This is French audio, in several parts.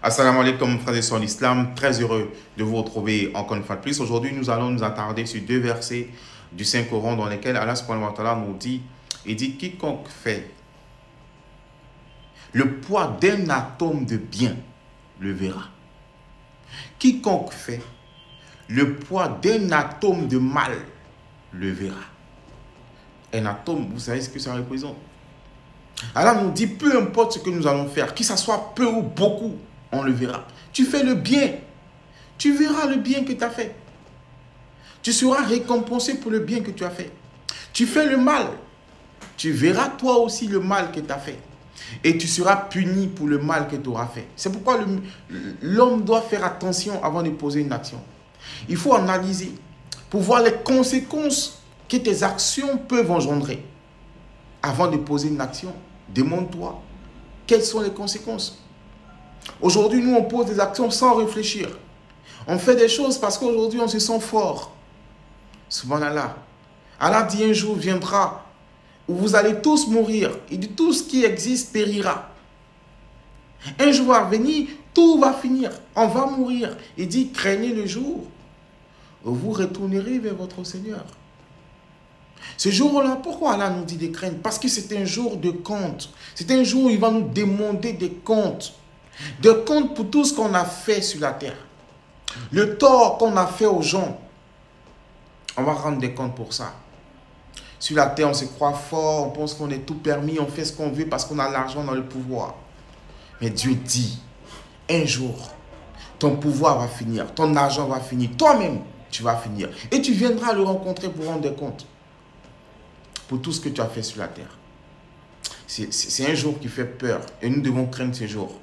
Assalamu alaikum, frères et sœurs en islam. Très heureux de vous retrouver encore une fois de plus. Aujourd'hui, nous allons nous attarder sur deux versets du Saint-Coran dans lesquels Allah subhanahu wa ta'ala nous dit, il dit, quiconque fait le poids d'un atome de bien le verra. Quiconque fait le poids d'un atome de mal le verra. Un atome, vous savez ce que ça représente? Allah nous dit, peu importe ce que nous allons faire, que ce soit peu ou beaucoup, on le verra. Tu fais le bien, tu verras le bien que tu as fait. Tu seras récompensé pour le bien que tu as fait. Tu fais le mal, tu verras toi aussi le mal que tu as fait. Et tu seras puni pour le mal que tu auras fait. C'est pourquoi l'homme doit faire attention avant de poser une action. Il faut analyser pour voir les conséquences que tes actions peuvent engendrer. Avant de poser une action, demande-toi quelles sont les conséquences. Aujourd'hui, nous, on pose des actions sans réfléchir. On fait des choses parce qu'aujourd'hui, on se sent fort. Subhanallah. Allah dit un jour viendra où vous allez tous mourir. Il dit tout ce qui existe périra. Un jour va venir, tout va finir. On va mourir. Il dit craignez le jour où vous retournerez vers votre Seigneur. Ce jour-là, pourquoi Allah nous dit de craindre? Parce que c'est un jour de compte. C'est un jour où il va nous demander des comptes. Des comptes pour tout ce qu'on a fait sur la terre. Le tort qu'on a fait aux gens. On va rendre des comptes pour ça. Sur la terre, on se croit fort, on pense qu'on est tout permis, on fait ce qu'on veut parce qu'on a l'argent dans le pouvoir. Mais Dieu dit, un jour, ton pouvoir va finir, ton argent va finir, toi-même, tu vas finir. Et tu viendras le rencontrer pour rendre des comptes. Pour tout ce que tu as fait sur la terre. C'est un jour qui fait peur et nous devons craindre ces jours.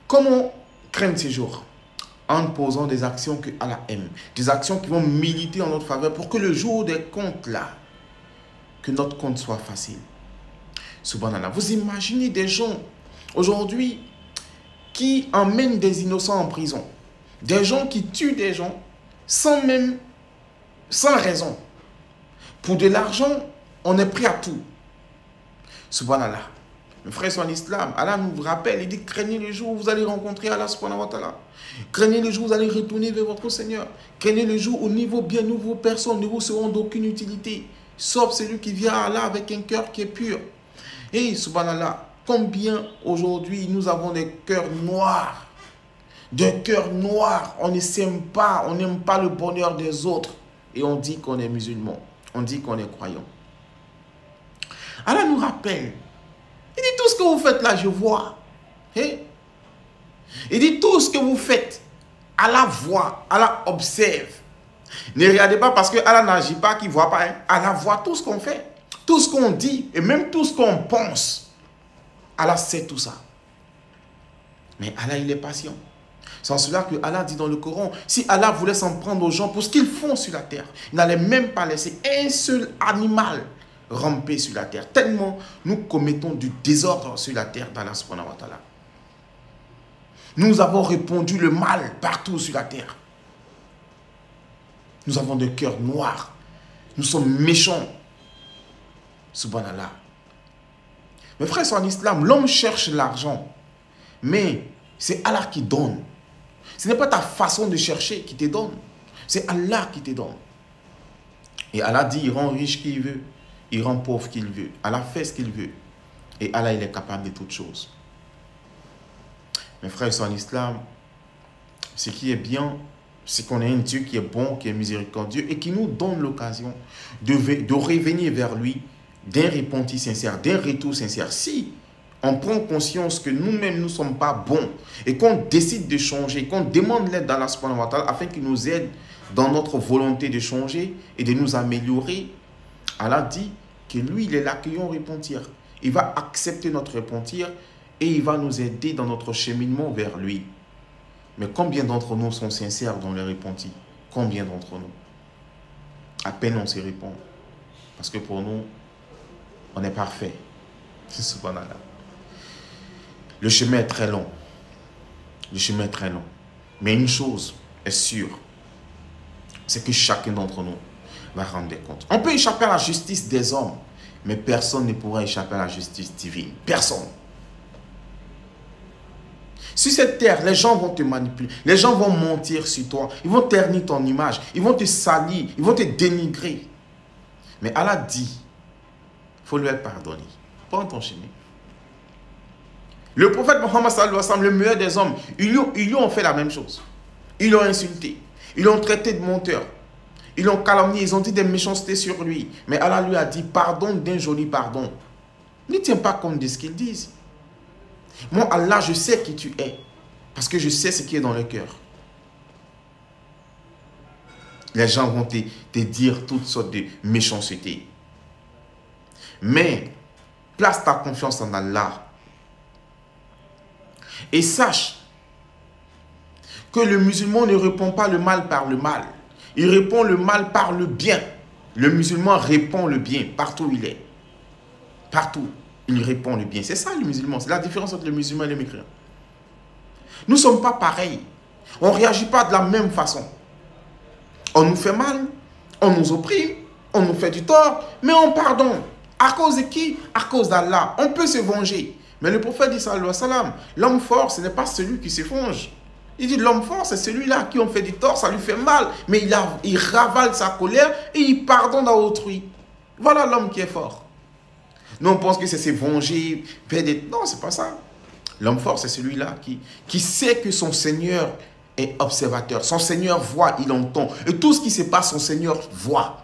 Comment craindre ces jours? En posant des actions que Allah aime. Des actions qui vont militer en notre faveur pour que le jour des comptes là, que notre compte soit facile. Subhanallah. Vous imaginez des gens aujourd'hui qui emmènent des innocents en prison. Des gens qui tuent des gens sans raison. Pour de l'argent, on est prêt à tout. Subhanallah. Mes frères sont en islam. Allah nous rappelle, il dit craignez le jour où vous allez rencontrer Allah subhanahu wa ta'ala. Craignez le jour où vous allez retourner vers votre Seigneur. Craignez le jour où niveau bien, nouveau personnes ne vous seront d'aucune utilité. Sauf celui qui vient à Allah avec un cœur qui est pur. Et subhanallah, combien aujourd'hui nous avons des cœurs noirs. Des cœurs noirs. On ne s'aime pas, on n'aime pas le bonheur des autres. Et on dit qu'on est musulman. On dit qu'on est croyant. Allah nous rappelle. Il dit tout ce que vous faites là, je vois. Hey. Il dit tout ce que vous faites, Allah voit, Allah observe. Ne regardez pas parce que Allah n'agit pas qu'il ne voit pas. Hein. Allah voit tout ce qu'on fait, tout ce qu'on dit et même tout ce qu'on pense. Allah sait tout ça. Mais Allah, il est patient. C'est en cela que Allah dit dans le Coran, si Allah voulait s'en prendre aux gens pour ce qu'ils font sur la terre, il n'allait même pas laisser un seul animal ramper sur la terre. Tellement nous commettons du désordre sur la terre d'Allah subhanahu wa ta'ala. Nous avons répandu le mal partout sur la terre. Nous avons des cœurs noirs. Nous sommes méchants. Subhanallah. Mes frères sont en islam, l'homme cherche l'argent. Mais c'est Allah qui donne. Ce n'est pas ta façon de chercher qui te donne. C'est Allah qui te donne. Et Allah dit, il rend riche qui il veut. Il rend pauvre qui il veut. Allah fait ce qu'il veut. Et Allah, il est capable de toutes choses. Mes frères sont en islam, ce qui est bien, c'est qu'on a un Dieu qui est bon, qui est miséricordieux et qui nous donne l'occasion de revenir vers lui d'un repentir sincère, d'un retour sincère. Si on prend conscience que nous-mêmes, nous ne sommes pas bons et qu'on décide de changer, qu'on demande l'aide d'Allah subhanahu wa ta'ala afin qu'il nous aide dans notre volonté de changer et de nous améliorer, Allah dit que lui, il est l'accueillant repentir. Il va accepter notre repentir et il va nous aider dans notre cheminement vers lui. Mais combien d'entre nous sont sincères dans le repenti? Combien d'entre nous? À peine on se répond. Parce que pour nous, on est parfait. C'est subhanallah. Le chemin est très long. Le chemin est très long. Mais une chose est sûre, c'est que chacun d'entre nous va rendre des comptes. On peut échapper à la justice des hommes, mais personne ne pourra échapper à la justice divine. Personne. Sur cette terre, les gens vont te manipuler. Les gens vont mentir sur toi. Ils vont ternir ton image. Ils vont te salir. Ils vont te dénigrer. Mais Allah dit, il faut lui pardonner. Prends ton chemin. Le prophète Mohammed sallallahu alayhi wa sallam, le meilleur des hommes, ils lui ont fait la même chose. Ils l'ont insulté. Ils l'ont traité de menteur. Ils l'ont calomnié. Ils ont dit des méchancetés sur lui. Mais Allah lui a dit, pardonne d'un joli pardon. Ne tiens pas compte de ce qu'ils disent. Moi, Allah, je sais qui tu es. Parce que je sais ce qui est dans le cœur. Les gens vont te dire toutes sortes de méchancetés. Mais, place ta confiance en Allah. Et sache que le musulman ne répond pas le mal par le mal. Il répond le mal par le bien. Le musulman répond le bien partout où il est. Partout, il répond le bien. C'est ça le musulman. C'est la différence entre le musulman et le mécréant. Nous ne sommes pas pareils. On ne réagit pas de la même façon. On nous fait mal, on nous opprime, on nous fait du tort, mais on pardonne. À cause de qui? À cause d'Allah. On peut se venger. Mais le prophète dit, sallallahu alayhi wa sallam, l'homme fort, ce n'est pas celui qui se venge. Il dit, l'homme fort, c'est celui-là qui on fait du tort, ça lui fait mal, mais il ravale sa colère et il pardonne à autrui. Voilà l'homme qui est fort. Nous, on pense que c'est se venger, faire des... Non, c'est pas ça. L'homme fort, c'est celui-là qui sait que son Seigneur est observateur. Son Seigneur voit, il entend. Et tout ce qui se passe, son Seigneur voit.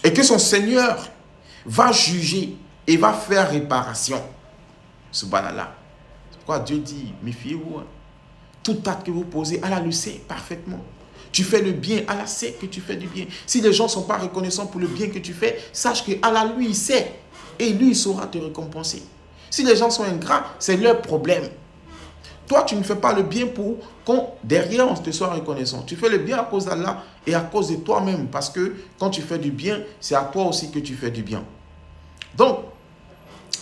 Et que son Seigneur va juger et va faire réparation. Subhanallah. C'est pourquoi Dieu dit, méfiez-vous. Tout acte que vous posez, Allah le sait parfaitement. Tu fais le bien, Allah sait que tu fais du bien. Si les gens ne sont pas reconnaissants pour le bien que tu fais, sache que Allah, lui, il sait. Et lui, il saura te récompenser. Si les gens sont ingrats, c'est leur problème. Toi, tu ne fais pas le bien pour qu'on, derrière, on te soit reconnaissant. Tu fais le bien à cause d'Allah et à cause de toi-même. Parce que quand tu fais du bien, c'est à toi aussi que tu fais du bien. Donc,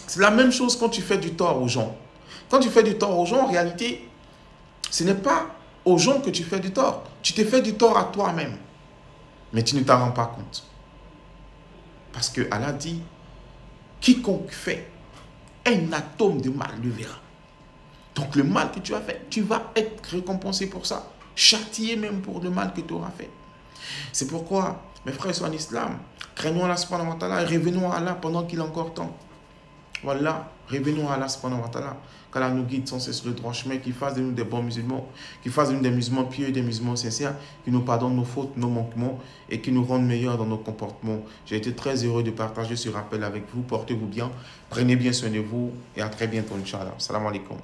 c'est la même chose quand tu fais du tort aux gens. Quand tu fais du tort aux gens, en réalité, ce n'est pas aux gens que tu fais du tort. Tu te fais du tort à toi-même. Mais tu ne t'en rends pas compte. Parce que Allah dit, quiconque fait un atome de mal le verra. Donc le mal que tu as fait, tu vas être récompensé pour ça. Châtié même pour le mal que tu auras fait. C'est pourquoi, mes frères sont en islam, craignons Allah subhanahu wa ta'ala et revenons à Allah pendant qu'il est encore temps. Voilà, revenons à Allah subhanahu wa ta'ala. Qu'Allah nous guide sans cesse le droit chemin, qu'il fasse de nous des bons musulmans, qu'il fasse de nous des musulmans pieux et des musulmans sincères, qu'il nous pardonne nos fautes, nos manquements et qu'il nous rende meilleurs dans nos comportements. J'ai été très heureux de partager ce rappel avec vous. Portez-vous bien, prenez bien soin de vous et à très bientôt, Inch'Allah. Salam alaikum.